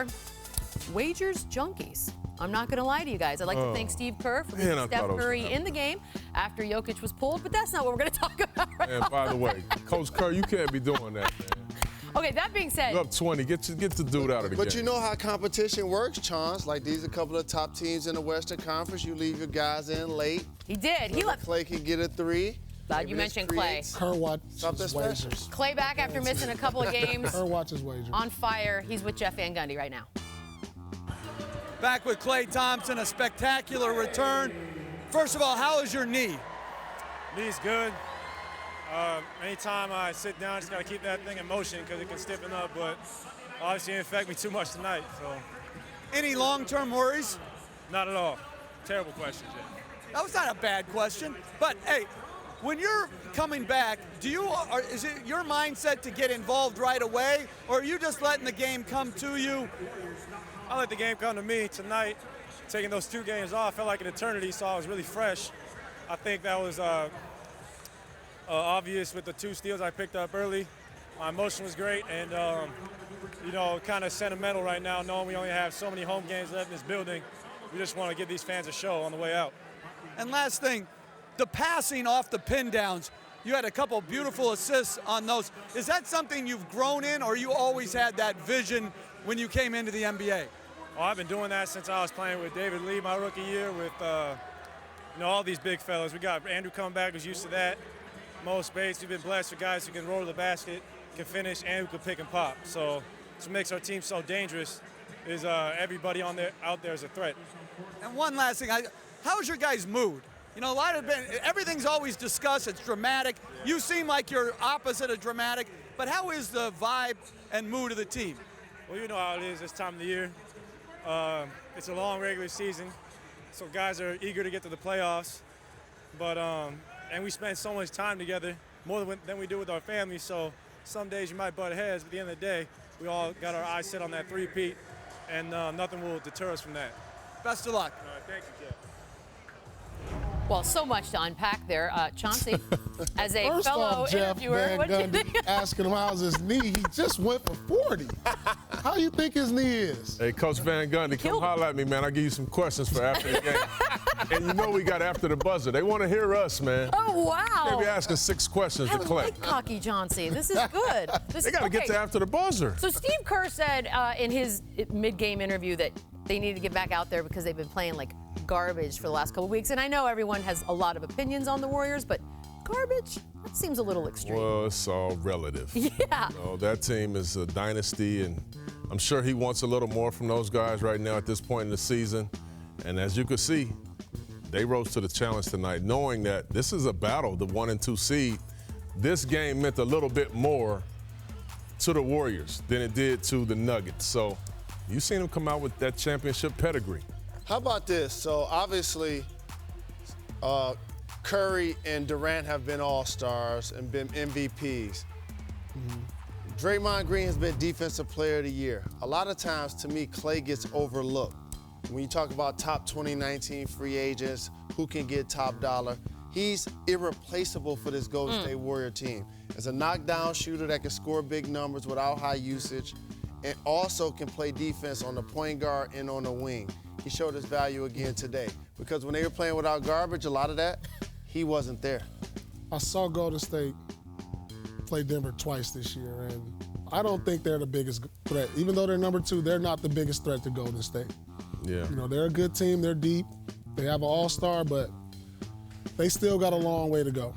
are wagers junkies. I'm not going to lie to you guys. I'd like to thank Steve Kerr for putting Steph Curry in the game after Jokic was pulled, but that's not what we're going to talk about right now. And by the way, Coach Kerr, you can't be doing that, man. Okay, that being said. You're up 20. Get the dude out of the game. But you know how competition works, Chauncey. Like, these are a couple of top teams in the Western Conference. You leave your guys in late. He did. So he left. Klay can get a three. Glad you mentioned Klay. Kerr watches wagers. Klay back after missing a couple of games. Kerr watches wagers. On fire. He's with Jeff Van Gundy right now. Back with Klay Thompson, a spectacular return. First of all, how is your knee? Knee's good. Anytime I sit down, I just got to keep that thing in motion because it can stiffen up, but obviously it didn't affect me too much tonight. So, any long-term worries? Not at all. Terrible question, Jay. That was not a bad question, but hey, when you're coming back, is it your mindset to get involved right away, or are you just letting the game come to you? I let the game come to me tonight. Taking those 2 games off felt like an eternity, so I was really fresh. I think that was obvious with the 2 steals I picked up early. My emotion was great, and kind of sentimental right now, knowing we only have so many home games left in this building. We just want to give these fans a show on the way out. And last thing, the passing off the pin downs. You had a couple beautiful assists on those. Is that something you've grown in, or you always had that vision when you came into the NBA? Oh, I've been doing that since I was playing with David Lee my rookie year, with all these big fellas. We got Andrew coming back, who's used to that. Mo Space, we've been blessed with guys who can roll to the basket, can finish, and who can pick and pop. So what makes our team so dangerous is everybody out there is a threat. And one last thing, how's your guys' mood? Everything's always discussed, it's dramatic. Yeah. You seem like you're opposite of dramatic, but how is the vibe and mood of the team? Well, you know how it is this time of the year. It's a long regular season, so guys are eager to get to the playoffs. But and we spend so much time together, more than we do with our families. So some days you might butt heads, but at the end of the day, we all got our eyes set on that three-peat, and nothing will deter us from that. Best of luck. All right, thank you, Jeff. Well, so much to unpack there. Chauncey, as a First fellow off, Jeff interviewer, Van what do you Gundy think? asking him how's his knee. He just went for 40. How you think his knee is? Hey, Coach Van Gundy, come holler at me, man. I'll give you some questions for after the game. And you know we got after the buzzer. They want to hear us, man. Oh, wow. They'll be asking 6 questions to Klay. I like cocky Chauncey. This is good. They got to get to after the buzzer. So Steve Kerr said in his mid-game interview that they need to get back out there because they've been playing like garbage for the last couple weeks. And I know everyone has a lot of opinions on the Warriors, but garbage, that seems a little extreme. Well, it's all relative. Yeah. That team is a dynasty, and I'm sure he wants a little more from those guys right now at this point in the season. And as you can see, they rose to the challenge tonight, knowing that this is a battle, the 1 and 2 seed. This game meant a little bit more to the Warriors than it did to the Nuggets. So you seen them come out with that championship pedigree. How about this? So obviously, Curry and Durant have been all-stars and been MVPs. Draymond Green has been Defensive Player of the Year. A lot of times, to me, Klay gets overlooked. When you talk about top 2019 free agents, who can get top dollar, he's irreplaceable for this Golden State Warrior team. As a knockdown shooter that can score big numbers without high usage, and also can play defense on the point guard and on the wing. He showed his value again today. Because when they were playing without garbage, a lot of that, he wasn't there. I saw Golden State play Denver twice this year, and I don't think they're the biggest threat. Even though they're number 2, they're not the biggest threat to Golden State. Yeah. They're a good team, they're deep, they have an all-star, but they still got a long way to go.